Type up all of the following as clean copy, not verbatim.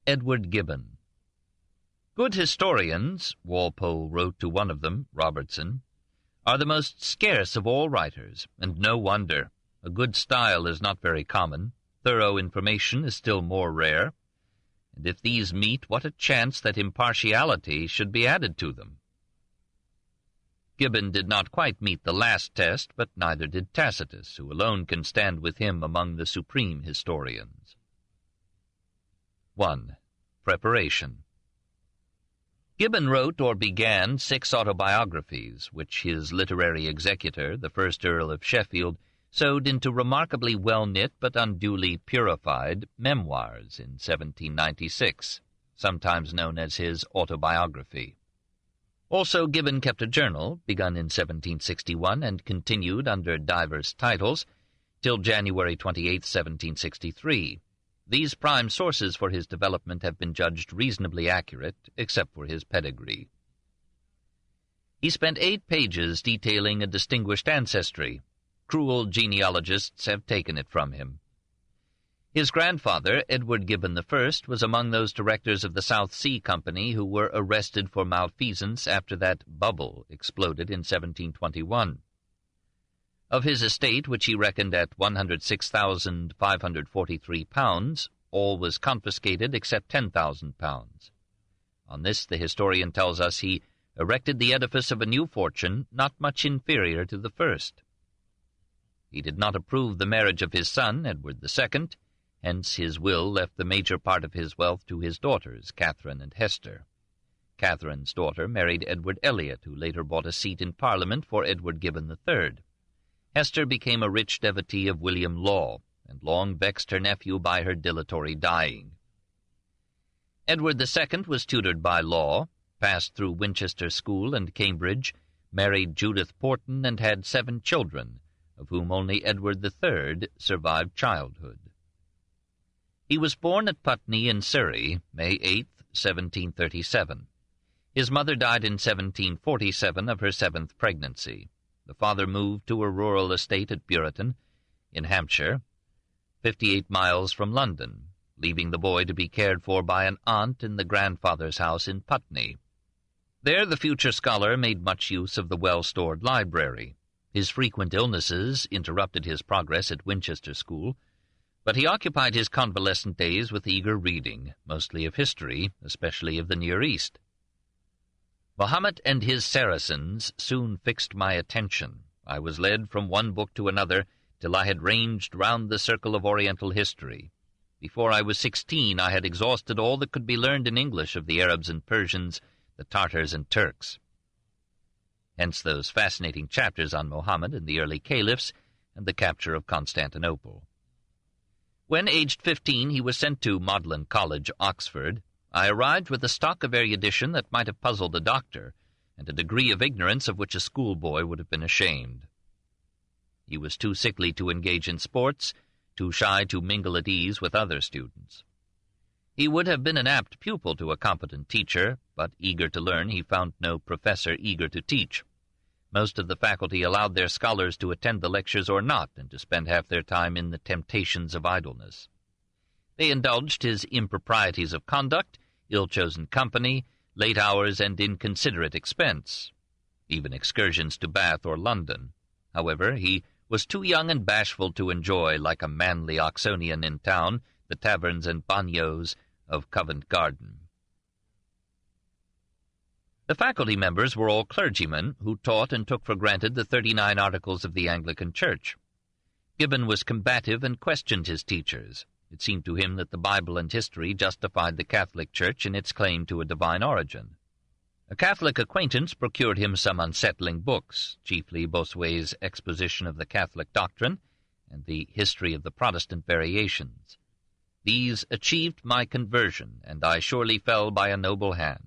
Edward Gibbon. Good historians, Walpole wrote to one of them, Robertson, are the most scarce of all writers, and no wonder. A good style is not very common, thorough information is still more rare, and if these meet, what a chance that impartiality should be added to them. Gibbon did not quite meet the last test, but neither did Tacitus, who alone can stand with him among the supreme historians. 1. Preparation. Gibbon wrote or began 6 autobiographies, which his literary executor, the first Earl of Sheffield, sewed into remarkably well-knit but unduly purified memoirs in 1796, sometimes known as his autobiography. Also, Gibbon kept a journal, begun in 1761 and continued under divers titles, till January 28, 1763. These prime sources for his development have been judged reasonably accurate, except for his pedigree. He spent 8 pages detailing a distinguished ancestry. Cruel genealogists have taken it from him. His grandfather, Edward Gibbon I, was among those directors of the South Sea Company who were arrested for malfeasance after that bubble exploded in 1721. Of his estate, which he reckoned at £106,543, all was confiscated except £10,000. On this, the historian tells us he erected the edifice of a new fortune not much inferior to the first. He did not approve the marriage of his son, Edward II, hence his will left the major part of his wealth to his daughters, Catherine and Hester. Catherine's daughter married Edward Elliot, who later bought a seat in Parliament for Edward Gibbon III. Hester became a rich devotee of William Law, and long vexed her nephew by her dilatory dying. Edward II was tutored by Law, passed through Winchester School and Cambridge, married Judith Porton, and had 7 children, of whom only Edward III survived childhood. He was born at Putney in Surrey, May 8, 1737. His mother died in 1747 of her 7th pregnancy. The father moved to a rural estate at Buriton, in Hampshire, 58 miles from London, leaving the boy to be cared for by an aunt in the grandfather's house in Putney. There the future scholar made much use of the well-stored library. His frequent illnesses interrupted his progress at Winchester School, but he occupied his convalescent days with eager reading, mostly of history, especially of the Near East. Mohammed and his Saracens soon fixed my attention. I was led from one book to another till I had ranged round the circle of Oriental history. Before I was 16, I had exhausted all that could be learned in English of the Arabs and Persians, the Tartars and Turks. Hence those fascinating chapters on Mohammed and the early caliphs and the capture of Constantinople. When aged 15, he was sent to Magdalen College, Oxford. I arrived with a stock of erudition that might have puzzled a doctor, and a degree of ignorance of which a schoolboy would have been ashamed. He was too sickly to engage in sports, too shy to mingle at ease with other students. He would have been an apt pupil to a competent teacher, but eager to learn, he found no professor eager to teach. Most of the faculty allowed their scholars to attend the lectures or not, and to spend half their time in the temptations of idleness. They indulged his improprieties of conduct, ill-chosen company, late hours, and inconsiderate expense, even excursions to Bath or London. However, he was too young and bashful to enjoy, like a manly Oxonian in town, the taverns and bagnios of Covent Garden. The faculty members were all clergymen who taught and took for granted the 39 Articles of the Anglican Church. Gibbon was combative and questioned his teachers. It seemed to him that the Bible and history justified the Catholic Church in its claim to a divine origin. A Catholic acquaintance procured him some unsettling books, chiefly Bossuet's Exposition of the Catholic Doctrine and the History of the Protestant Variations. These achieved my conversion, and I surely fell by a noble hand.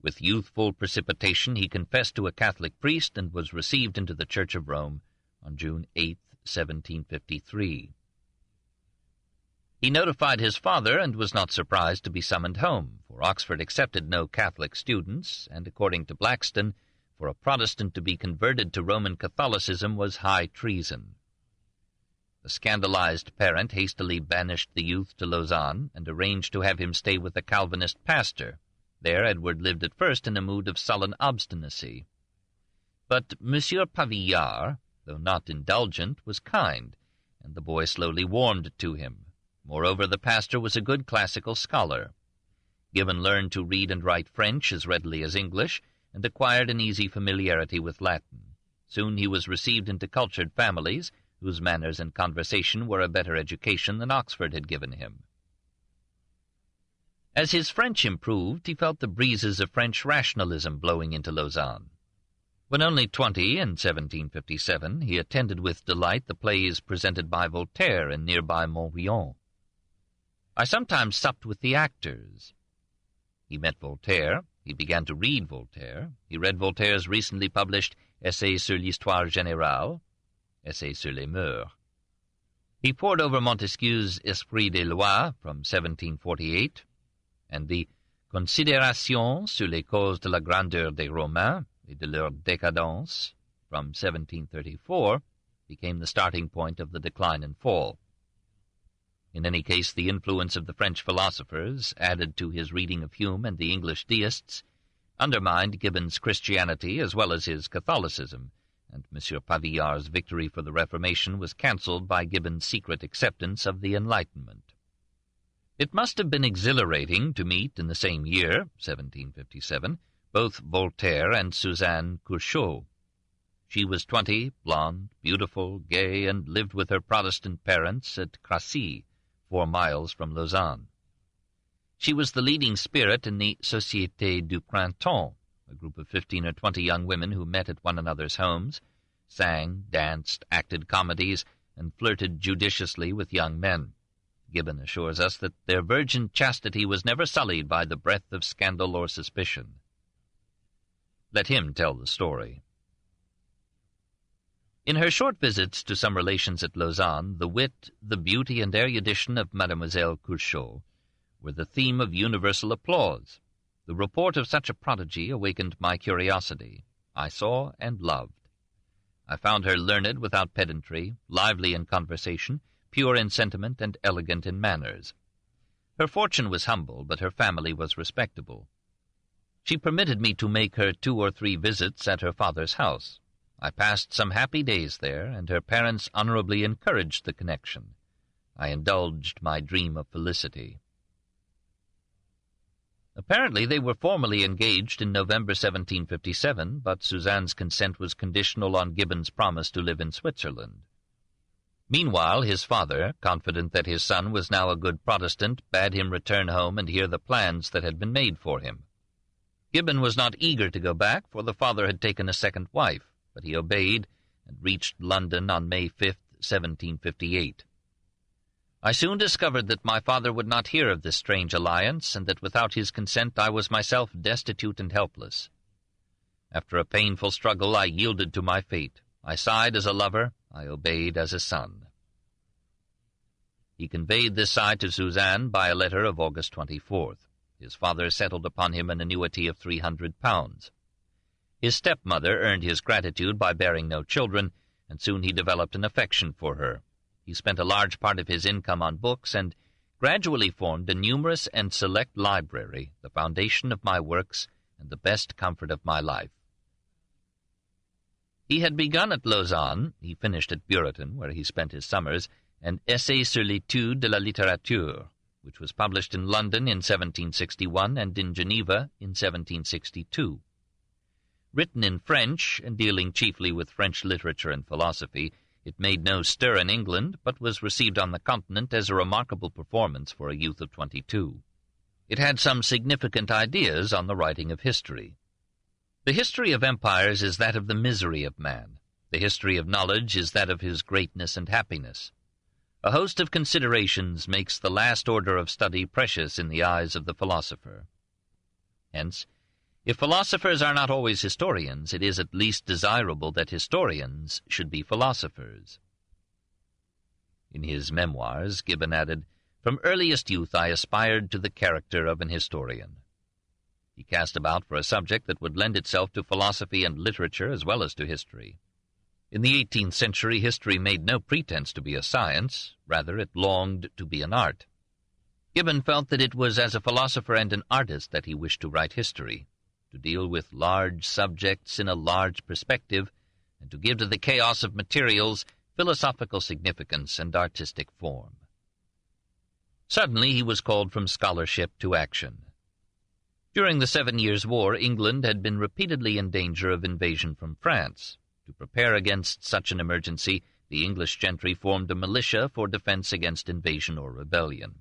With youthful precipitation he confessed to a Catholic priest and was received into the Church of Rome on June 8, 1753. He notified his father and was not surprised to be summoned home, for Oxford accepted no Catholic students, and according to Blackstone, for a Protestant to be converted to Roman Catholicism was high treason. The scandalized parent hastily banished the youth to Lausanne and arranged to have him stay with a Calvinist pastor. There Edward lived at first in a mood of sullen obstinacy. But Monsieur Pavillard, though not indulgent, was kind, and the boy slowly warmed to him. Moreover, the pastor was a good classical scholar. Gibbon learned to read and write French as readily as English, and acquired an easy familiarity with Latin. Soon he was received into cultured families, whose manners and conversation were a better education than Oxford had given him. As his French improved, he felt the breezes of French rationalism blowing into Lausanne. When only 20, in 1757, he attended with delight the plays presented by Voltaire in nearby Montbrion. I sometimes supped with the actors. He met Voltaire. He began to read Voltaire. He read Voltaire's recently published Essai sur l'histoire générale, Essai sur les mœurs. He pored over Montesquieu's Esprit des lois from 1748, and the Considérations sur les causes de la grandeur des Romains et de leur décadence from 1734 became the starting point of the decline and fall. In any case, the influence of the French philosophers, added to his reading of Hume and the English deists, undermined Gibbon's Christianity as well as his Catholicism, and Monsieur Pavillard's victory for the Reformation was cancelled by Gibbon's secret acceptance of the Enlightenment. It must have been exhilarating to meet in the same year, 1757, both Voltaire and Suzanne Curchod. She was 20, blonde, beautiful, gay, and lived with her Protestant parents at Crassy, 4 miles from Lausanne. She was the leading spirit in the Société du Printemps, a group of 15 or 20 young women who met at one another's homes, sang, danced, acted comedies, and flirted judiciously with young men. Gibbon assures us that their virgin chastity was never sullied by the breath of scandal or suspicion. Let him tell the story. In her short visits to some relations at Lausanne, the wit, the beauty, and erudition of Mademoiselle Curchod were the theme of universal applause. The report of such a prodigy awakened my curiosity. I saw and loved. I found her learned without pedantry, lively in conversation, pure in sentiment, and elegant in manners. Her fortune was humble, but her family was respectable. She permitted me to make her 2 or 3 visits at her father's house. I passed some happy days there, and her parents honorably encouraged the connection. I indulged my dream of felicity. Apparently they were formally engaged in November 1757, but Suzanne's consent was conditional on Gibbon's promise to live in Switzerland. Meanwhile, his father, confident that his son was now a good Protestant, bade him return home and hear the plans that had been made for him. Gibbon was not eager to go back, for the father had taken a second wife, but he obeyed and reached London on May 5, 1758. I soon discovered that my father would not hear of this strange alliance, and that without his consent I was myself destitute and helpless. After a painful struggle I yielded to my fate. I sighed as a lover, I obeyed as a son. He conveyed this sigh to Suzanne by a letter of August 24th. His father settled upon him an annuity of £300. His stepmother earned his gratitude by bearing no children, and soon he developed an affection for her. He spent a large part of his income on books, and gradually formed a numerous and select library, the foundation of my works and the best comfort of my life. He had begun at Lausanne, he finished at Bureton, where he spent his summers, an Essai sur l'étude de la littérature, which was published in London in 1761 and in Geneva in 1762. Written in French, and dealing chiefly with French literature and philosophy, it made no stir in England, but was received on the Continent as a remarkable performance for a youth of 22. It had some significant ideas on the writing of history. The history of empires is that of the misery of man. The history of knowledge is that of his greatness and happiness. A host of considerations makes the last order of study precious in the eyes of the philosopher. Hence, if philosophers are not always historians, it is at least desirable that historians should be philosophers. In his memoirs, Gibbon added, "From earliest youth I aspired to the character of an historian." He cast about for a subject that would lend itself to philosophy and literature as well as to history. In the 18th century, history made no pretense to be a science. Rather, it longed to be an art. Gibbon felt that it was as a philosopher and an artist that he wished to write history, to deal with large subjects in a large perspective, and to give to the chaos of materials philosophical significance and artistic form. Suddenly he was called from scholarship to action. During the 7 Years' War, England had been repeatedly in danger of invasion from France. To prepare against such an emergency, the English gentry formed a militia for defense against invasion or rebellion.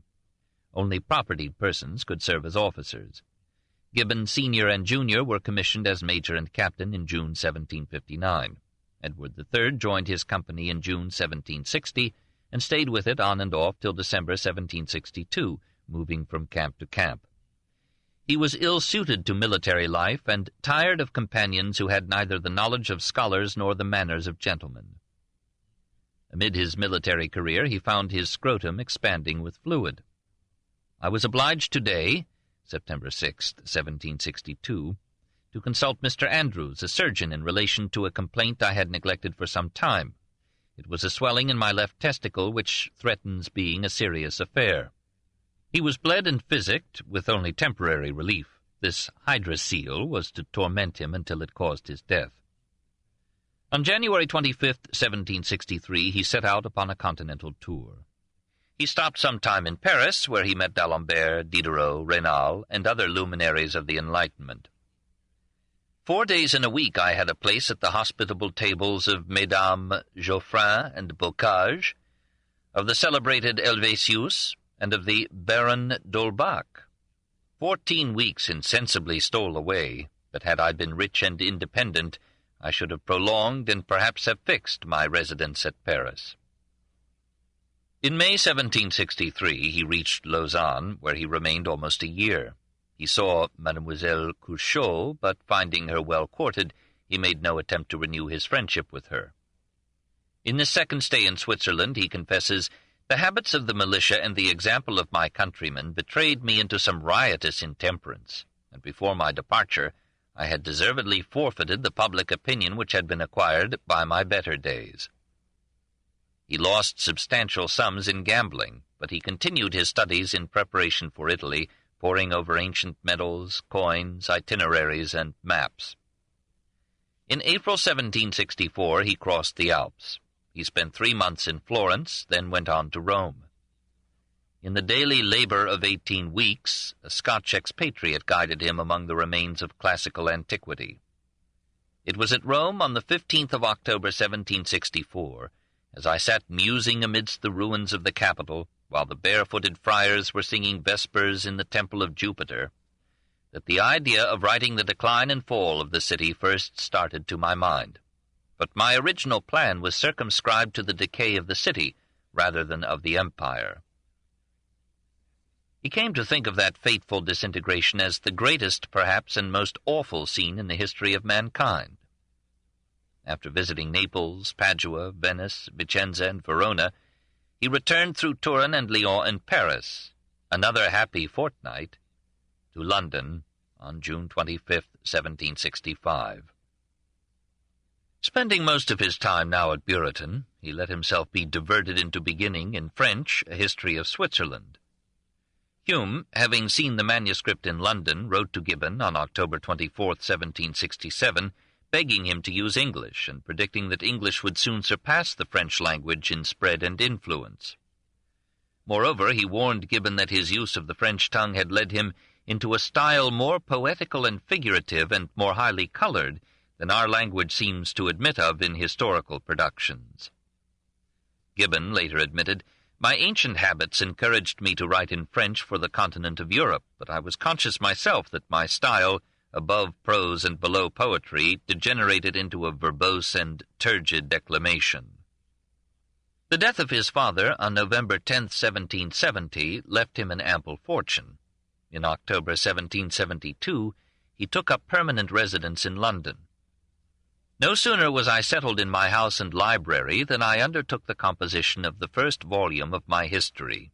Only propertied persons could serve as officers. Gibbon Sr. and Jr. were commissioned as major and captain in June 1759. Edward III joined his company in June 1760 and stayed with it on and off till December 1762, moving from camp to camp. He was ill-suited to military life and tired of companions who had neither the knowledge of scholars nor the manners of gentlemen. Amid his military career he found his scrotum expanding with fluid. I was obliged today, September 6, 1762, to consult Mr. Andrews, a surgeon, in relation to a complaint I had neglected for some time. It was a swelling in my left testicle which threatens being a serious affair. He was bled and physicked, with only temporary relief. This hydrocele was to torment him until it caused his death. On January 25, 1763, he set out upon a continental tour. He stopped some time in Paris, where he met D'Alembert, Diderot, Raynal, and other luminaries of the Enlightenment. 4 days in a week I had a place at the hospitable tables of Mesdames Geoffrin and Bocage, of the celebrated Helvétius, and of the Baron d'Holbach. 14 weeks insensibly stole away, but had I been rich and independent, I should have prolonged and perhaps have fixed my residence at Paris. In May 1763 he reached Lausanne, where he remained almost a year. He saw Mademoiselle Curchod, but finding her well courted, he made no attempt to renew his friendship with her. In this second stay in Switzerland, he confesses, "The habits of the militia and the example of my countrymen betrayed me into some riotous intemperance, and before my departure I had deservedly forfeited the public opinion which had been acquired by my better days." He lost substantial sums in gambling, but he continued his studies in preparation for Italy, poring over ancient medals, coins, itineraries, and maps. In April 1764 he crossed the Alps. He spent 3 months in Florence, then went on to Rome. In the daily labor of 18 weeks, a Scotch expatriate guided him among the remains of classical antiquity. It was at Rome on the 15th of October 1764, as I sat musing amidst the ruins of the capital, while the barefooted friars were singing vespers in the temple of Jupiter, that the idea of writing the decline and fall of the city first started to my mind. But my original plan was circumscribed to the decay of the city rather than of the empire. He came to think of that fateful disintegration as the greatest, perhaps, and most awful scene in the history of mankind. After visiting Naples, Padua, Venice, Vicenza, and Verona, he returned through Turin and Lyon and Paris, another happy fortnight, to London on June 25, 1765. Spending most of his time now at Bureton, he let himself be diverted into beginning, in French, a history of Switzerland. Hume, having seen the manuscript in London, wrote to Gibbon on October 24, 1767, begging him to use English, and predicting that English would soon surpass the French language in spread and influence. Moreover, he warned Gibbon that his use of the French tongue had led him into a style more poetical and figurative and more highly colored than our language seems to admit of in historical productions. Gibbon later admitted, "My ancient habits encouraged me to write in French for the continent of Europe, but I was conscious myself that my style, above prose and below poetry, degenerated into a verbose and turgid declamation." The death of his father on November 10, 1770, left him an ample fortune. In October 1772, he took up permanent residence in London. No sooner was I settled in my house and library than I undertook the composition of the first volume of my history.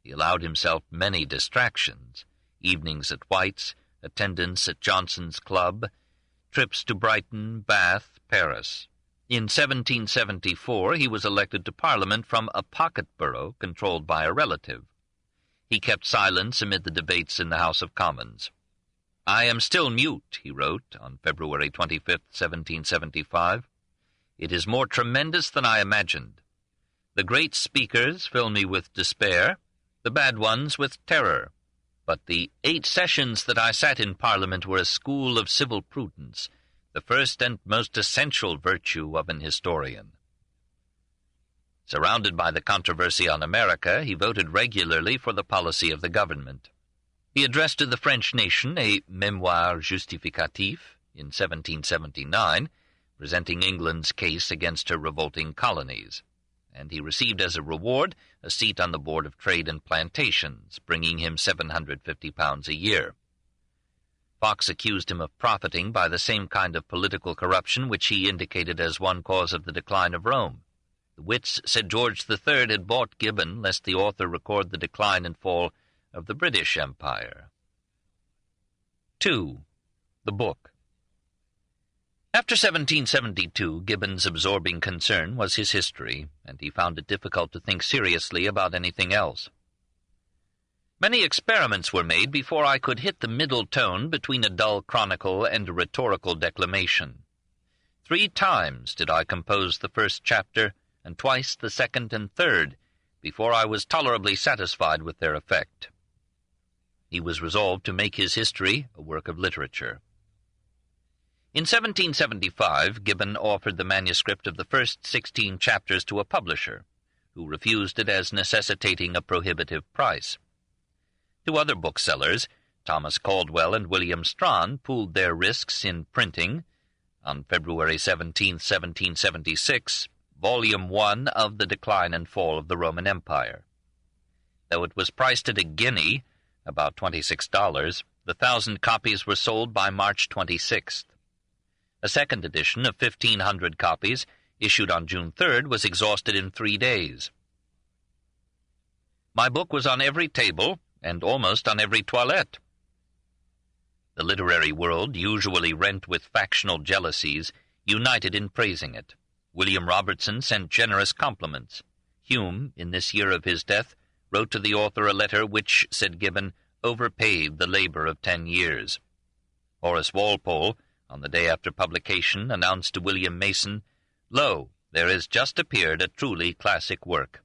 He allowed himself many distractions, evenings at White's, attendance at Johnson's Club, trips to Brighton, Bath, Paris. In 1774 he was elected to Parliament from a pocket borough controlled by a relative. He kept silence amid the debates in the House of Commons. "I am still mute," he wrote on February 25, 1775. "It is more tremendous than I imagined. The great speakers fill me with despair, the bad ones with terror. But the 8 sessions that I sat in Parliament were a school of civil prudence, the first and most essential virtue of an historian." Surrounded by the controversy on America, he voted regularly for the policy of the government. He addressed to the French nation a memoir justificatif in 1779, presenting England's case against her revolting colonies, and he received as a reward a seat on the Board of Trade and Plantations, bringing him £750 a year. Fox accused him of profiting by the same kind of political corruption which he indicated as one cause of the decline of Rome. The wits said George III had bought Gibbon lest the author record the decline and fall of the British Empire. 2. The book. After 1772, Gibbon's absorbing concern was his history, and he found it difficult to think seriously about anything else. "Many experiments were made before I could hit the middle tone between a dull chronicle and a rhetorical declamation. 3 times did I compose the first chapter, and twice the second and third, before I was tolerably satisfied with their effect." He was resolved to make his history a work of literature. In 1775, Gibbon offered the manuscript of the first 16 chapters to a publisher, who refused it as necessitating a prohibitive price. 2 other booksellers, Thomas Caldwell and William Strahan, pooled their risks in printing, on February 17, 1776, Volume 1 of The Decline and Fall of the Roman Empire. Though it was priced at a guinea, about $26, the 1,000 copies were sold by March 26th. A second edition of 1,500 copies, issued on June 3rd, was exhausted in 3 days. My book was on every table and almost on every toilette. The literary world, usually rent with factional jealousies, united in praising it. William Robertson sent generous compliments. Hume, in this year of his death, wrote to the author a letter which, said Gibbon, overpaid the labor of 10 years. Horace Walpole, on the day after publication, announced to William Mason, "Lo, there has just appeared a truly classic work."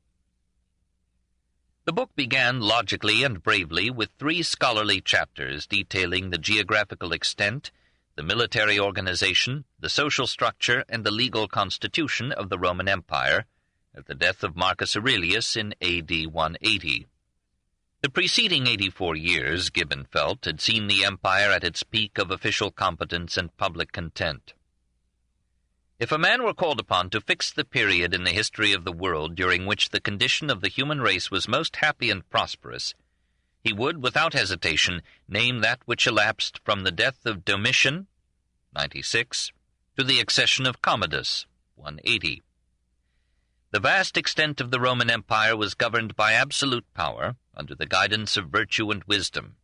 The book began logically and bravely with 3 scholarly chapters detailing the geographical extent, the military organization, the social structure, and the legal constitution of the Roman Empire, at the death of Marcus Aurelius in A.D. 180. The preceding 84 years, Gibbon felt, had seen the empire at its peak of official competence and public content. If a man were called upon to fix the period in the history of the world during which the condition of the human race was most happy and prosperous, he would, without hesitation, name that which elapsed from the death of Domitian, 96, to the accession of Commodus, 180. The vast extent of the Roman Empire was governed by absolute power, under the guidance of virtue and wisdom.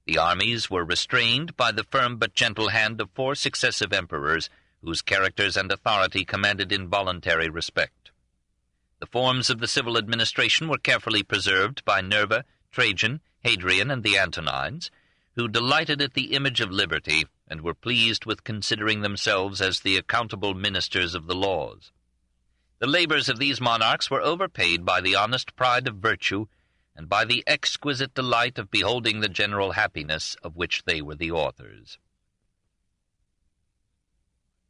The armies were restrained by the firm but gentle hand of 4 successive emperors, whose characters and authority commanded involuntary respect. The forms of the civil administration were carefully preserved by Nerva, Trajan, Hadrian, and the Antonines, who delighted at the image of liberty, and were pleased with considering themselves as the accountable ministers of the laws. The labors of these monarchs were overpaid by the honest pride of virtue, and by the exquisite delight of beholding the general happiness of which they were the authors.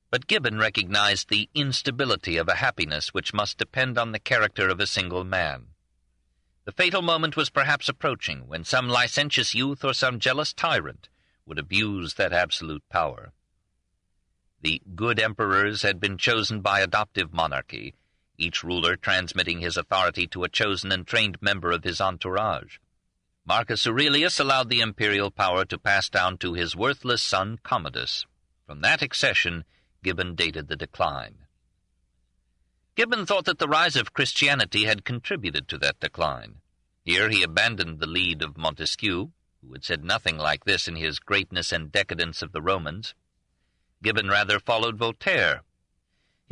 But Gibbon recognized the instability of a happiness which must depend on the character of a single man. The fatal moment was perhaps approaching, when some licentious youth or some jealous tyrant would abuse that absolute power. The good emperors had been chosen by adoptive monarchy, each ruler transmitting his authority to a chosen and trained member of his entourage. Marcus Aurelius allowed the imperial power to pass down to his worthless son Commodus. From that accession, Gibbon dated the decline. Gibbon thought that the rise of Christianity had contributed to that decline. Here he abandoned the lead of Montesquieu, who had said nothing like this in his Greatness and Decadence of the Romans. Gibbon rather followed Voltaire.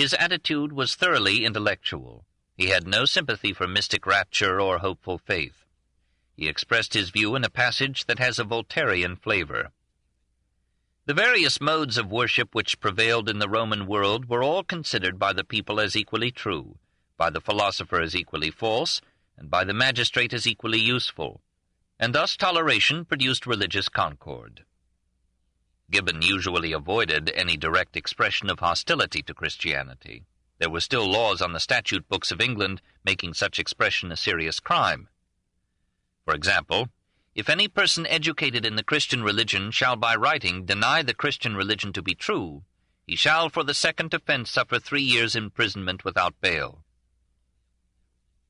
His attitude was thoroughly intellectual. He had no sympathy for mystic rapture or hopeful faith. He expressed his view in a passage that has a Voltairean flavor. The various modes of worship which prevailed in the Roman world were all considered by the people as equally true, by the philosopher as equally false, and by the magistrate as equally useful, and thus toleration produced religious concord. Gibbon usually avoided any direct expression of hostility to Christianity. There were still laws on the statute books of England making such expression a serious crime. For example, if any person educated in the Christian religion shall by writing deny the Christian religion to be true, he shall for the second offense suffer 3 years' imprisonment without bail.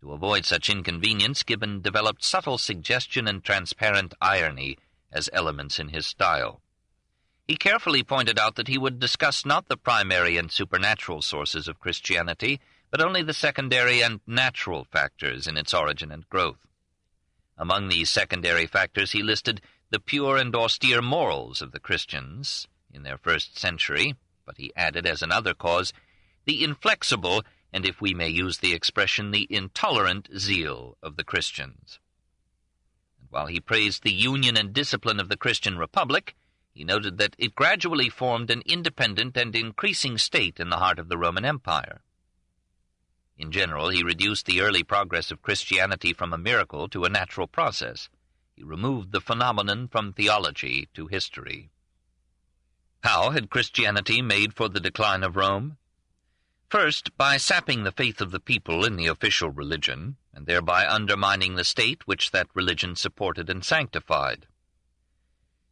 To avoid such inconvenience, Gibbon developed subtle suggestion and transparent irony as elements in his style. He carefully pointed out that he would discuss not the primary and supernatural sources of Christianity, but only the secondary and natural factors in its origin and growth. Among these secondary factors he listed the pure and austere morals of the Christians in their first century, but he added as another cause the inflexible, and if we may use the expression, the intolerant zeal of the Christians. And while he praised the union and discipline of the Christian Republic, he noted that it gradually formed an independent and increasing state in the heart of the Roman Empire. In general, he reduced the early progress of Christianity from a miracle to a natural process. He removed the phenomenon from theology to history. How had Christianity made for the decline of Rome? First, by sapping the faith of the people in the official religion, and thereby undermining the state which that religion supported and sanctified.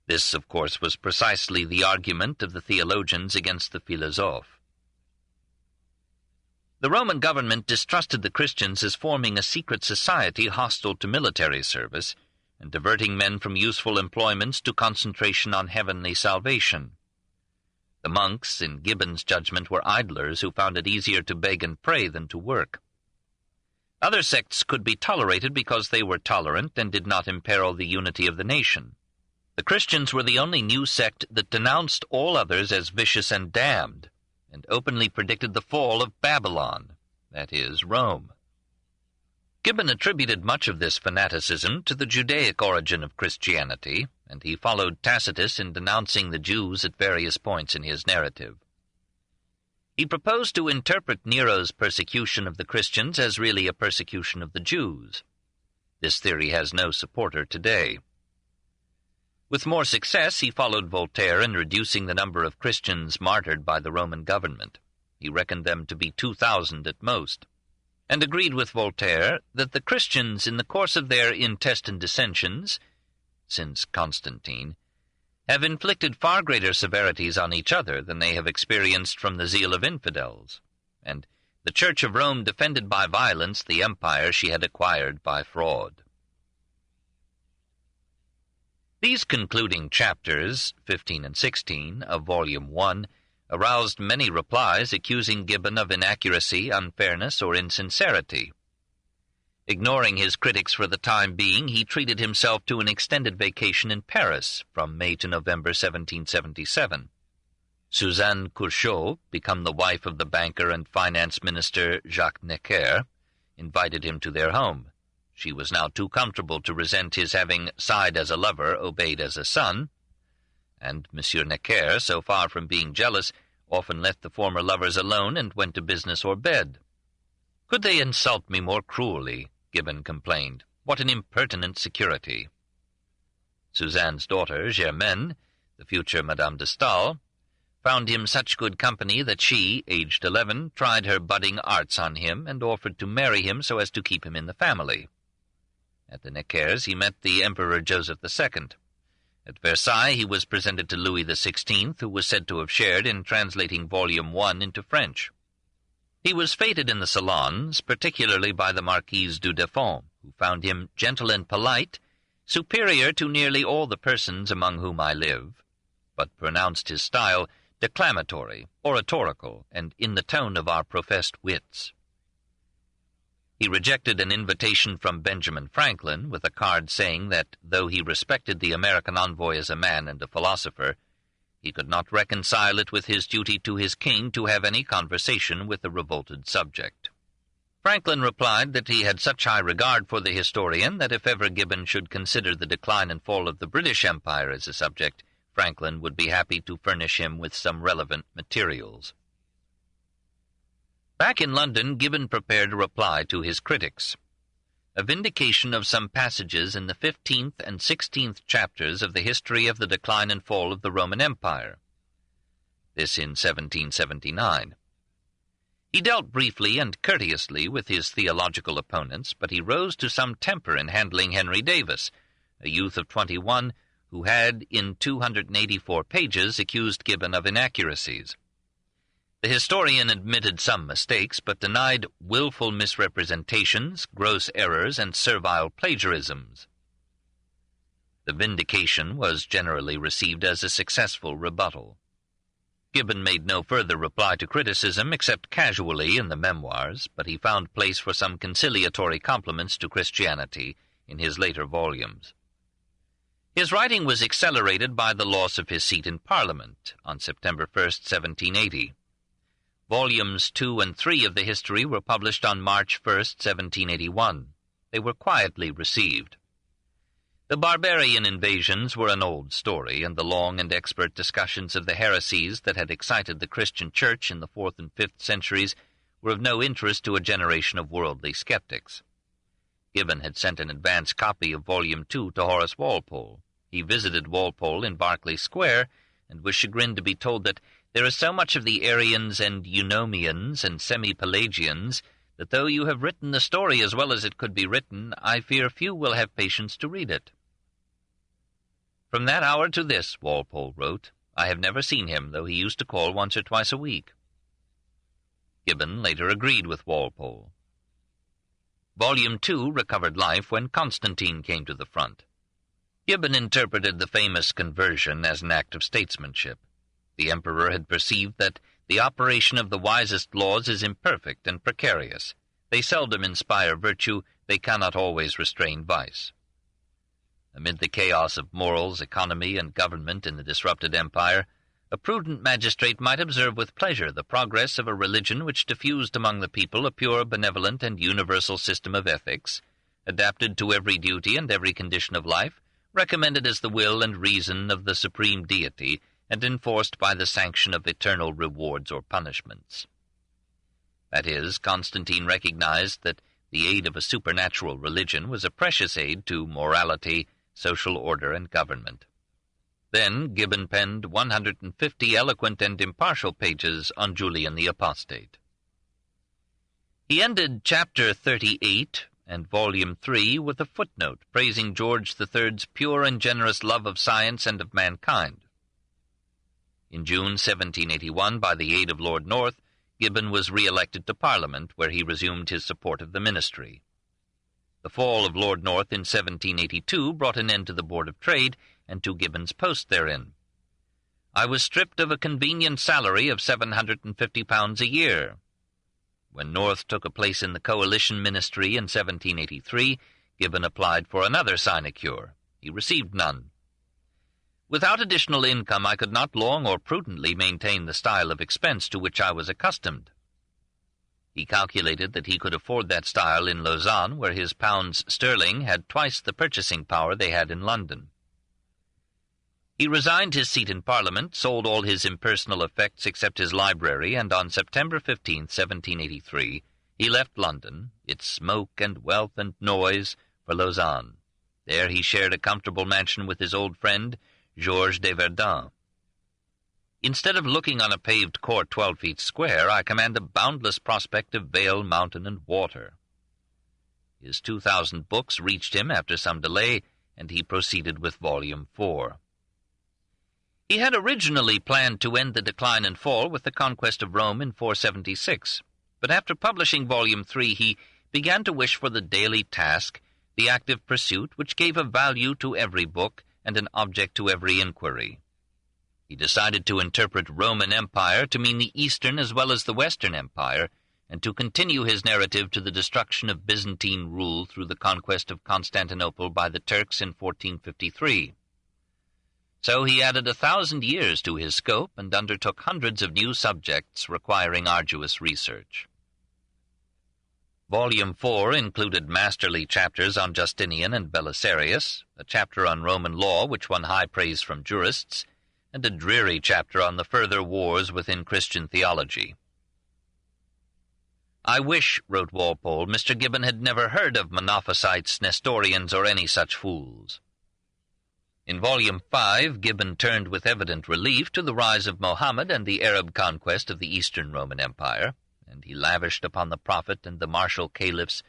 This, of course, was precisely the argument of the theologians against the philosophes. The Roman government distrusted the Christians as forming a secret society hostile to military service, and diverting men from useful employments to concentration on heavenly salvation. The monks, in Gibbon's judgment, were idlers who found it easier to beg and pray than to work. Other sects could be tolerated because they were tolerant and did not imperil the unity of the nation. The Christians were the only new sect that denounced all others as vicious and damned, and openly predicted the fall of Babylon, that is, Rome. Gibbon attributed much of this fanaticism to the Judaic origin of Christianity, and he followed Tacitus in denouncing the Jews at various points in his narrative. He proposed to interpret Nero's persecution of the Christians as really a persecution of the Jews. This theory has no supporter today. With more success, he followed Voltaire in reducing the number of Christians martyred by the Roman government. He reckoned them to be 2,000 at most, and agreed with Voltaire that the Christians, in the course of their intestine dissensions, since Constantine, have inflicted far greater severities on each other than they have experienced from the zeal of infidels, and the Church of Rome defended by violence the empire she had acquired by fraud. These concluding chapters, 15 and 16, of Volume 1, aroused many replies accusing Gibbon of inaccuracy, unfairness, or insincerity. Ignoring his critics for the time being, he treated himself to an extended vacation in Paris from May to November 1777. Suzanne Curchod, become the wife of the banker and finance minister Jacques Necker, invited him to their home. She was now too comfortable to resent his having sighed as a lover, obeyed as a son, and Monsieur Necker, so far from being jealous, often left the former lovers alone and went to business or bed. "Could they insult me more cruelly?" Gibbon complained. "What an impertinent security!" Suzanne's daughter, Germaine, the future Madame de Staël, found him such good company that she, aged 11, tried her budding arts on him and offered to marry him so as to keep him in the family. At the Neckers he met the Emperor Joseph II. At Versailles he was presented to Louis XVI, who was said to have shared in translating Volume 1 into French. He was feted in the salons, particularly by the Marquise du Deffand, who found him gentle and polite, superior to nearly all the persons among whom I live, but pronounced his style declamatory, oratorical, and in the tone of our professed wits. He rejected an invitation from Benjamin Franklin with a card saying that, though he respected the American envoy as a man and a philosopher, He could not reconcile it with his duty to his king to have any conversation with the revolted subject. Franklin replied that he had such high regard for the historian that if ever Gibbon should consider the decline and fall of the British Empire as a subject, Franklin would be happy to furnish him with some relevant materials. Back in London, Gibbon prepared a reply to his critics, a vindication of some passages in the 15th and 16th chapters of the history of the decline and fall of the Roman Empire. This in 1779. He dealt briefly and courteously with his theological opponents, but he rose to some temper in handling Henry Davis, a youth of 21, who had, in 284 pages, accused Gibbon of inaccuracies. The historian admitted some mistakes, but denied willful misrepresentations, gross errors, and servile plagiarisms. The vindication was generally received as a successful rebuttal. Gibbon made no further reply to criticism except casually in the memoirs, but he found place for some conciliatory compliments to Christianity in his later volumes. His writing was accelerated by the loss of his seat in Parliament on September 1, 1780. Volumes 2 and 3 of the history were published on March 1, 1781. They were quietly received. The barbarian invasions were an old story, and the long and expert discussions of the heresies that had excited the Christian Church in the 4th and 5th centuries were of no interest to a generation of worldly skeptics. Gibbon had sent an advance copy of Volume 2 to Horace Walpole. He visited Walpole in Berkeley Square, and was chagrined to be told that there is so much of the Arians and Eunomians and semi-Pelagians that though you have written the story as well as it could be written, I fear few will have patience to read it. From that hour to this, Walpole wrote, I have never seen him, though he used to call once or twice a week. Gibbon later agreed with Walpole. Volume 2 recovered life when Constantine came to the front. Gibbon interpreted the famous conversion as an act of statesmanship. The emperor had perceived that the operation of the wisest laws is imperfect and precarious. They seldom inspire virtue, they cannot always restrain vice. Amid the chaos of morals, economy, and government in the disrupted empire, a prudent magistrate might observe with pleasure the progress of a religion which diffused among the people a pure, benevolent, and universal system of ethics, adapted to every duty and every condition of life, recommended as the will and reason of the supreme deity, and enforced by the sanction of eternal rewards or punishments. That is, Constantine recognized that the aid of a supernatural religion was a precious aid to morality, social order, and government. Then Gibbon penned 150 eloquent and impartial pages on Julian the Apostate. He ended Chapter 38 and Volume 3 with a footnote praising George III's pure and generous love of science and of mankind. In June 1781, by the aid of Lord North, Gibbon was re-elected to Parliament, where he resumed his support of the ministry. The fall of Lord North in 1782 brought an end to the Board of Trade and to Gibbon's post therein. I was stripped of a convenient salary of £750 a year. When North took a place in the coalition ministry in 1783, Gibbon applied for another sinecure. He received none. Without additional income, I could not long or prudently maintain the style of expense to which I was accustomed. He calculated that he could afford that style in Lausanne, where his pounds sterling had twice the purchasing power they had in London. He resigned his seat in Parliament, sold all his impersonal effects except his library, and on September 15, 1783, he left London, its smoke and wealth and noise, for Lausanne. There he shared a comfortable mansion with his old friend, Georges de Verdun. Instead of looking on a paved court 12 feet square, I command a boundless prospect of vale, mountain, and water. His 2,000 books reached him after some delay, and he proceeded with Volume 4. He had originally planned to end the decline and fall with the conquest of Rome in 476, but after publishing Volume 3 he began to wish for the daily task, the active pursuit which gave a value to every book and an object to every inquiry. He decided to interpret Roman Empire to mean the Eastern as well as the Western Empire, and to continue his narrative to the destruction of Byzantine rule through the conquest of Constantinople by the Turks in 1453. So he added 1,000 years to his scope and undertook hundreds of new subjects requiring arduous research. Volume 4 included masterly chapters on Justinian and Belisarius, a chapter on Roman law which won high praise from jurists, and a dreary chapter on the further wars within Christian theology. "I wish," wrote Walpole, "Mr. Gibbon had never heard of Monophysites, Nestorians, or any such fools." In Volume 5, Gibbon turned with evident relief to the rise of Mohammed and the Arab conquest of the Eastern Roman Empire, and he lavished upon the prophet and the martial caliphs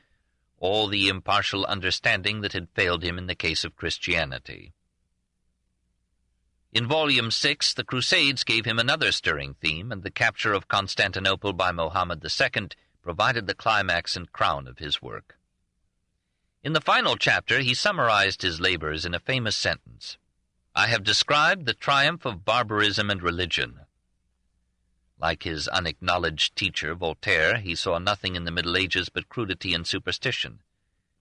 all the impartial understanding that had failed him in the case of Christianity. In Volume 6, the Crusades gave him another stirring theme, and the capture of Constantinople by Mohammed II provided the climax and crown of his work. In the final chapter, he summarized his labors in a famous sentence: "I have described the triumph of barbarism and religion." Like his unacknowledged teacher, Voltaire, he saw nothing in the Middle Ages but crudity and superstition.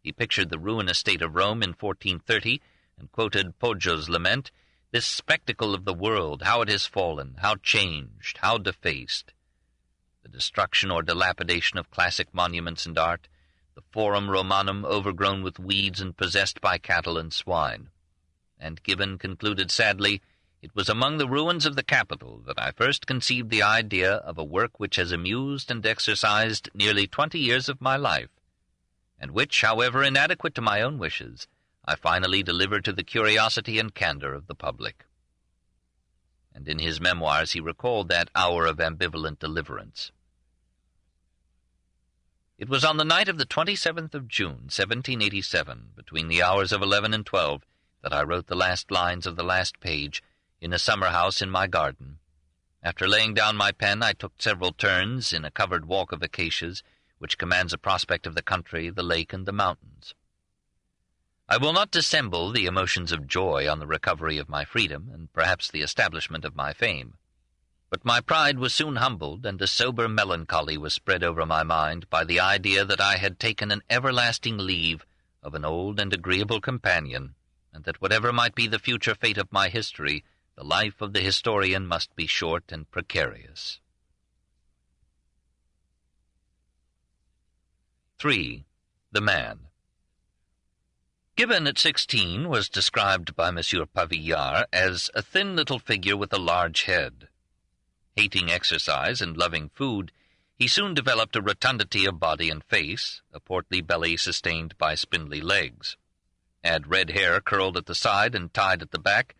He pictured the ruinous state of Rome in 1430 and quoted Poggio's lament, "This spectacle of the world, how it has fallen, how changed, how defaced. The destruction or dilapidation of classic monuments and art, the Forum Romanum overgrown with weeds and possessed by cattle and swine." And Gibbon concluded sadly, "It was among the ruins of the Capitol that I first conceived the idea of a work which has amused and exercised nearly 20 years of my life, and which, however inadequate to my own wishes, I finally delivered to the curiosity and candor of the public." And in his memoirs he recalled that hour of ambivalent deliverance. It was on the night of the 27th of June, 1787, between the hours of 11 and 12, that I wrote the last lines of the last page, in a summer house in my garden. After laying down my pen, I took several turns in a covered walk of acacias, which commands a prospect of the country, the lake, and the mountains. I will not dissemble the emotions of joy on the recovery of my freedom, and perhaps the establishment of my fame. But my pride was soon humbled, and a sober melancholy was spread over my mind by the idea that I had taken an everlasting leave of an old and agreeable companion, and that whatever might be the future fate of my history, the life of the historian must be short and precarious. 3. The Man. Gibbon at 16 was described by Monsieur Pavillard as a thin little figure with a large head. Hating exercise and loving food, he soon developed a rotundity of body and face, a portly belly sustained by spindly legs. Add red hair curled at the side and tied at the back,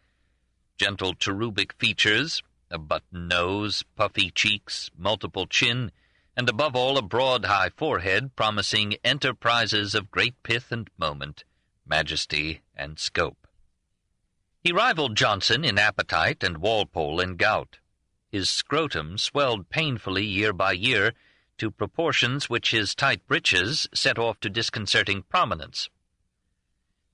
gentle cherubic features, a button nose, puffy cheeks, multiple chin, and above all a broad high forehead promising enterprises of great pith and moment, majesty and scope. He rivaled Johnson in appetite and Walpole in gout. His scrotum swelled painfully year by year to proportions which his tight breeches set off to disconcerting prominence.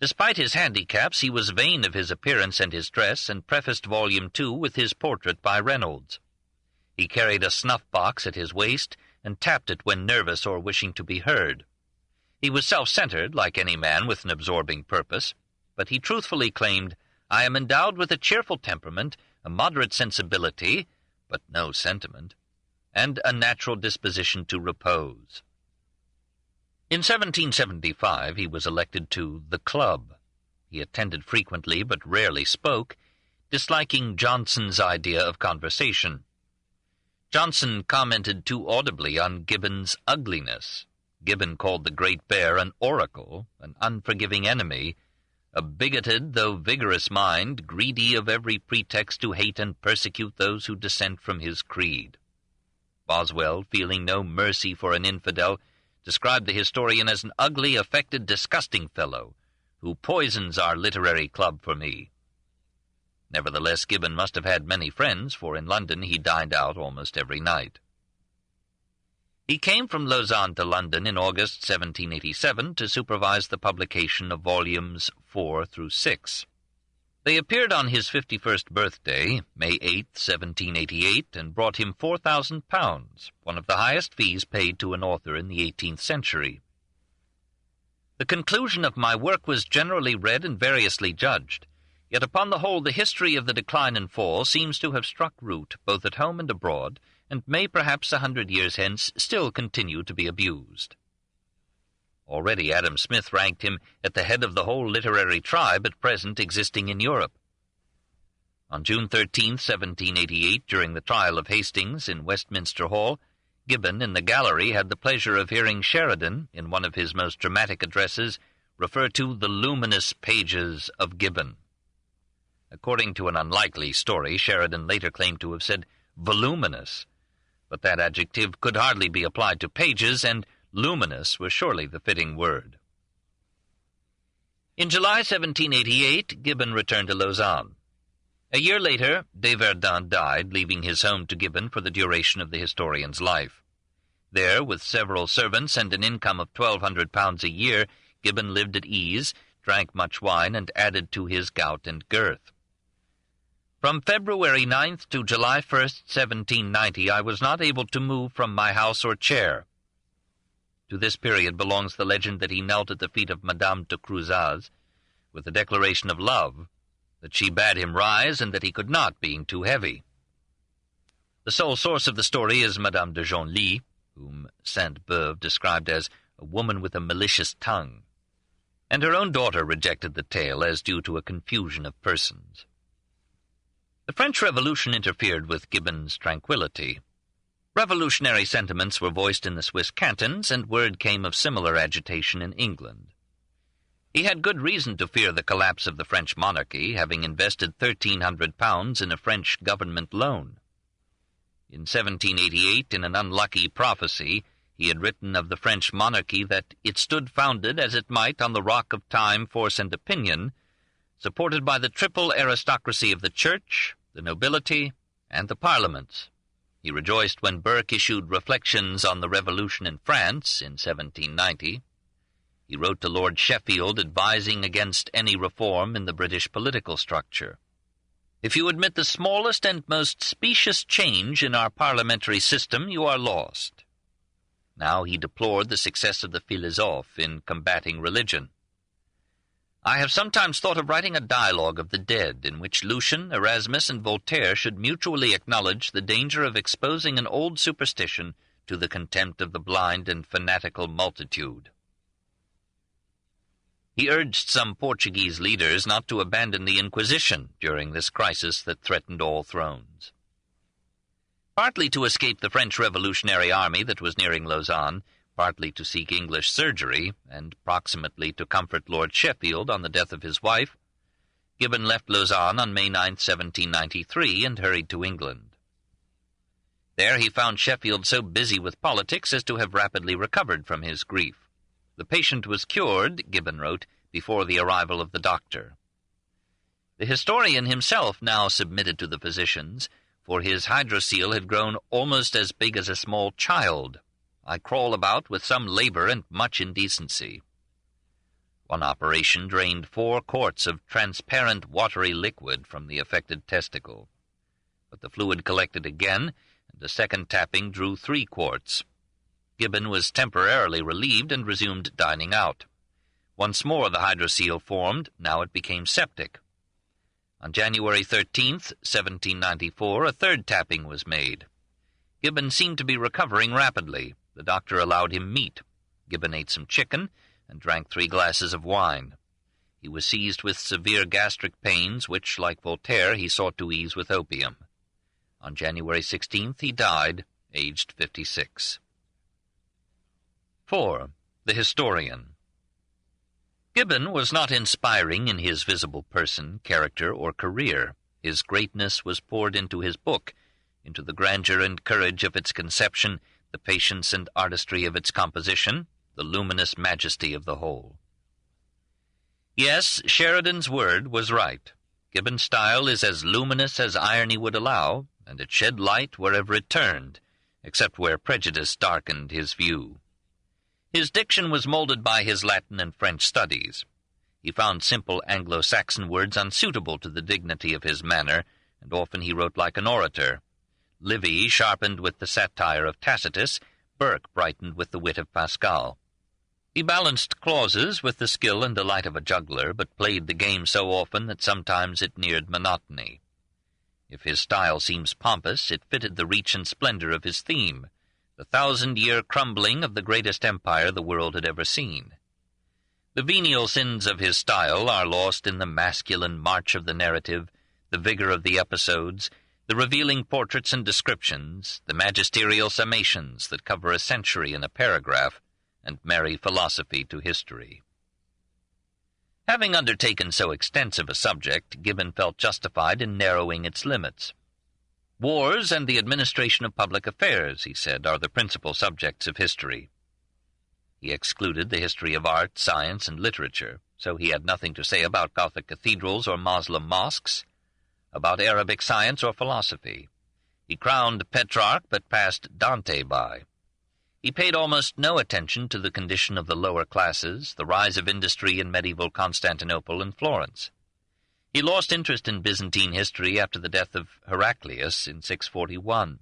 Despite his handicaps, he was vain of his appearance and his dress, and prefaced Volume 2 with his portrait by Reynolds. He carried a snuff-box at his waist, and tapped it when nervous or wishing to be heard. He was self-centered, like any man with an absorbing purpose, but he truthfully claimed, "I am endowed with a cheerful temperament, a moderate sensibility, but no sentiment, and a natural disposition to repose." In 1775 he was elected to the Club. He attended frequently but rarely spoke, disliking Johnson's idea of conversation. Johnson commented too audibly on Gibbon's ugliness. Gibbon called the Great Bear an oracle, an unforgiving enemy, a bigoted though vigorous mind, greedy of every pretext to hate and persecute those who dissent from his creed. Boswell, feeling no mercy for an infidel, described the historian as an ugly, affected, disgusting fellow, who poisons our literary club for me. Nevertheless, Gibbon must have had many friends, for in London he dined out almost every night. He came from Lausanne to London in August 1787 to supervise the publication of volumes 4 through 6. They appeared on his 51st birthday, May 8, 1788, and brought him £4,000, one of the highest fees paid to an author in the 18th century. The conclusion of my work was generally read and variously judged, Yet upon the whole the history of the decline and fall seems to have struck root both at home and abroad, and may perhaps 100 years hence still continue to be abused. Already Adam Smith ranked him at the head of the whole literary tribe at present existing in Europe. On June 13, 1788, during the trial of Hastings in Westminster Hall, Gibbon in the gallery had the pleasure of hearing Sheridan, in one of his most dramatic addresses, refer to the luminous pages of Gibbon. According to an unlikely story, Sheridan later claimed to have said voluminous, but that adjective could hardly be applied to pages, and luminous was surely the fitting word. In July 1788, Gibbon returned to Lausanne. A year later, de Verdun died, leaving his home to Gibbon for the duration of the historian's life. There, with several servants and an income of £1,200 a year, Gibbon lived at ease, drank much wine, and added to his gout and girth. From February 9th to July 1st, 1790, I was not able to move from my house or chair. To this period belongs the legend that he knelt at the feet of Madame de Cruzaz, with a declaration of love, that she bade him rise, and that he could not, being too heavy. The sole source of the story is Madame de Genlis, whom Sainte-Beuve described as a woman with a malicious tongue, and her own daughter rejected the tale as due to a confusion of persons. The French Revolution interfered with Gibbon's tranquillity. Revolutionary sentiments were voiced in the Swiss cantons, and word came of similar agitation in England. He had good reason to fear the collapse of the French monarchy, having invested £1,300 in a French government loan. In 1788, in an unlucky prophecy, he had written of the French monarchy that it stood founded as it might on the rock of time, force, and opinion, supported by the triple aristocracy of the Church, the nobility, and the parliaments. He rejoiced when Burke issued Reflections on the Revolution in France in 1790. He wrote to Lord Sheffield advising against any reform in the British political structure. If you admit the smallest and most specious change in our parliamentary system, you are lost. Now he deplored the success of the philosophe in combating religion. I have sometimes thought of writing a dialogue of the dead, in which Lucian, Erasmus, and Voltaire should mutually acknowledge the danger of exposing an old superstition to the contempt of the blind and fanatical multitude. He urged some Portuguese leaders not to abandon the Inquisition during this crisis that threatened all thrones. Partly to escape the French Revolutionary Army that was nearing Lausanne, partly to seek English surgery, and proximately to comfort Lord Sheffield on the death of his wife, Gibbon left Lausanne on May 9, 1793, and hurried to England. There he found Sheffield so busy with politics as to have rapidly recovered from his grief. The patient was cured, Gibbon wrote, before the arrival of the doctor. The historian himself now submitted to the physicians, for his hydrocele had grown almost as big as a small child. I crawl about with some labor and much indecency. One operation drained 4 quarts of transparent watery liquid from the affected testicle. But the fluid collected again, and a second tapping drew 3 quarts. Gibbon was temporarily relieved and resumed dining out. Once more the hydrocele formed, now it became septic. On January 13th, 1794, a third tapping was made. Gibbon seemed to be recovering rapidly. The doctor allowed him meat. Gibbon ate some chicken and drank 3 glasses of wine. He was seized with severe gastric pains, which, like Voltaire, he sought to ease with opium. On January 16th he died, aged 56. 4. The Historian. Gibbon was not inspiring in his visible person, character, or career. His greatness was poured into his book, into the grandeur and courage of its conception, the patience and artistry of its composition, the luminous majesty of the whole. Yes, Sheridan's word was right. Gibbon's style is as luminous as irony would allow, and it shed light wherever it turned, except where prejudice darkened his view. His diction was molded by his Latin and French studies. He found simple Anglo-Saxon words unsuitable to the dignity of his manner, and often he wrote like an orator. Livy sharpened with the satire of Tacitus, Burke brightened with the wit of Pascal. He balanced clauses with the skill and delight of a juggler, but played the game so often that sometimes it neared monotony. If his style seems pompous, it fitted the reach and splendor of his theme, the 1,000-year crumbling of the greatest empire the world had ever seen. The venial sins of his style are lost in the masculine march of the narrative, the vigor of the episodes, the revealing portraits and descriptions, the magisterial summations that cover a century in a paragraph and marry philosophy to history. Having undertaken so extensive a subject, Gibbon felt justified in narrowing its limits. Wars and the administration of public affairs, he said, are the principal subjects of history. He excluded the history of art, science, and literature, so he had nothing to say about Gothic cathedrals or Moslem mosques, about Arabic science or philosophy. He crowned Petrarch but passed Dante by. He paid almost no attention to the condition of the lower classes, the rise of industry in medieval Constantinople and Florence. He lost interest in Byzantine history after the death of Heraclius in 641.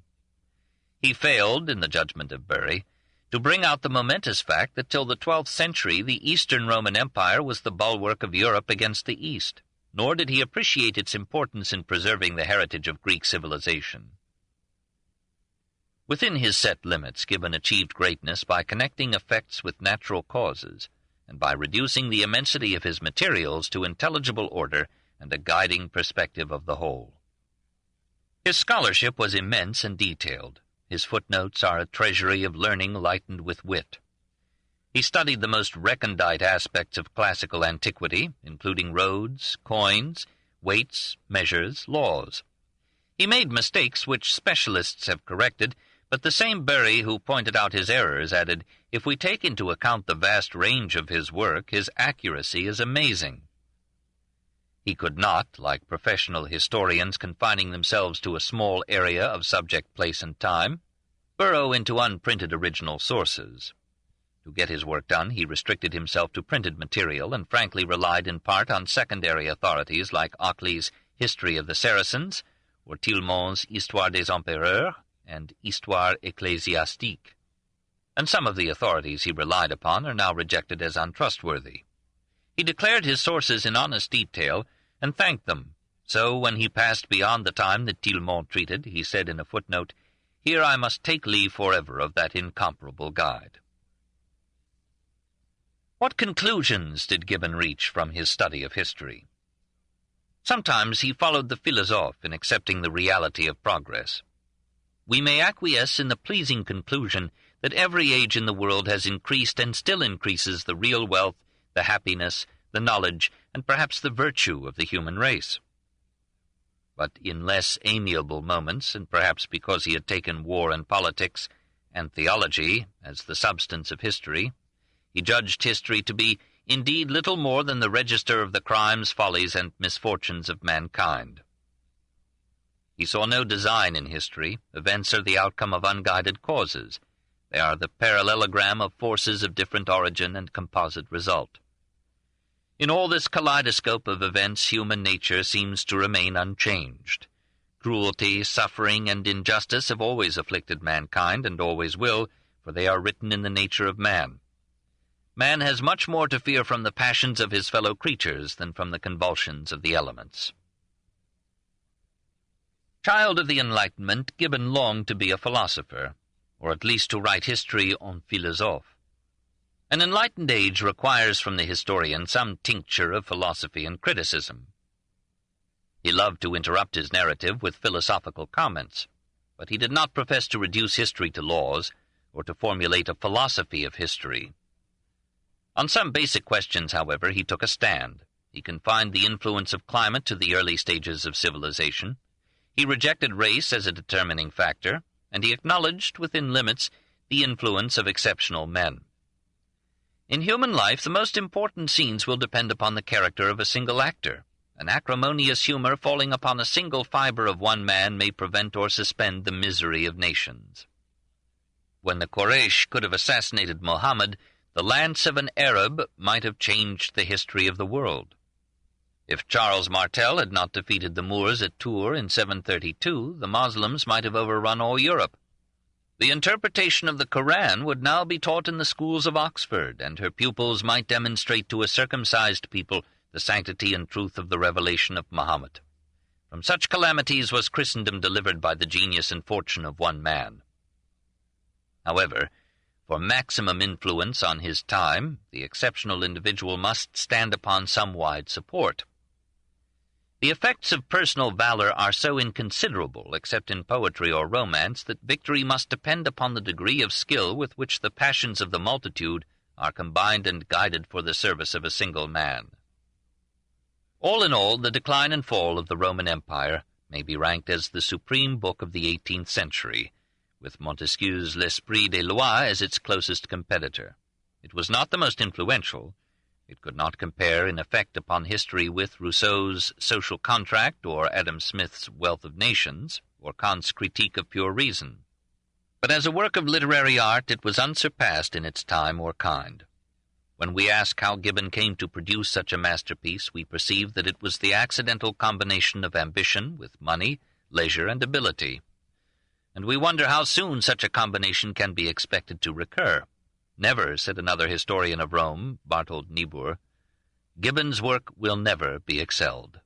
He failed, in the judgment of Bury, to bring out the momentous fact that till the 12th century the Eastern Roman Empire was the bulwark of Europe against the East, nor did he appreciate its importance in preserving the heritage of Greek civilization. Within his set limits, Gibbon achieved greatness by connecting effects with natural causes, and by reducing the immensity of his materials to intelligible order and a guiding perspective of the whole. His scholarship was immense and detailed. His footnotes are a treasury of learning lightened with wit. He studied the most recondite aspects of classical antiquity, including roads, coins, weights, measures, laws. He made mistakes which specialists have corrected, but the same Bury who pointed out his errors added, "If we take into account the vast range of his work, his accuracy is amazing." He could not, like professional historians confining themselves to a small area of subject, place, and time, burrow into unprinted original sources. To get his work done, he restricted himself to printed material and frankly relied in part on secondary authorities like Ockley's History of the Saracens, or Tillemont's Histoire des Empereurs, and Histoire ecclésiastique. And some of the authorities he relied upon are now rejected as untrustworthy. He declared his sources in honest detail, and thanked them. So when he passed beyond the time that Tillemont treated, he said in a footnote, "Here I must take leave forever of that incomparable guide." What conclusions did Gibbon reach from his study of history? Sometimes he followed the philosophe in accepting the reality of progress. We may acquiesce in the pleasing conclusion that every age in the world has increased and still increases the real wealth, the happiness, the knowledge, and perhaps the virtue of the human race. But in less amiable moments, and perhaps because he had taken war and politics and theology as the substance of history, he judged history to be indeed little more than the register of the crimes, follies, and misfortunes of mankind. He saw no design in history. Events are the outcome of unguided causes. They are the parallelogram of forces of different origin and composite result. In all this kaleidoscope of events, human nature seems to remain unchanged. Cruelty, suffering, and injustice have always afflicted mankind, and always will, for they are written in the nature of man. Man has much more to fear from the passions of his fellow creatures than from the convulsions of the elements. Child of the Enlightenment, Gibbon longed to be a philosopher, or at least to write history en philosophe. An enlightened age requires from the historian some tincture of philosophy and criticism. He loved to interrupt his narrative with philosophical comments, but he did not profess to reduce history to laws, or to formulate a philosophy of history. On some basic questions, however, he took a stand. He confined the influence of climate to the early stages of civilization. He rejected race as a determining factor, and he acknowledged, within limits, the influence of exceptional men. In human life, the most important scenes will depend upon the character of a single actor. An acrimonious humor falling upon a single fiber of one man may prevent or suspend the misery of nations. When the Quraysh could have assassinated Mohammed, the lance of an Arab might have changed the history of the world. If Charles Martel had not defeated the Moors at Tours in 732, the Moslems might have overrun all Europe. The interpretation of the Koran would now be taught in the schools of Oxford, and her pupils might demonstrate to a circumcised people the sanctity and truth of the revelation of Muhammad. From such calamities was Christendom delivered by the genius and fortune of one man. However, for maximum influence on his time, the exceptional individual must stand upon some wide support. The effects of personal valor are so inconsiderable, except in poetry or romance, that victory must depend upon the degree of skill with which the passions of the multitude are combined and guided for the service of a single man. All in all, the decline and fall of the Roman Empire may be ranked as the supreme book of the 18th century, with Montesquieu's L'Esprit des Lois as its closest competitor. It was not the most influential. It could not compare in effect upon history with Rousseau's Social Contract, or Adam Smith's Wealth of Nations, or Kant's Critique of Pure Reason. But as a work of literary art, it was unsurpassed in its time or kind. When we ask how Gibbon came to produce such a masterpiece, we perceive that it was the accidental combination of ambition with money, leisure, and ability. And we wonder how soon such a combination can be expected to recur. Never, said another historian of Rome, Barthold Niebuhr, Gibbon's work will never be excelled.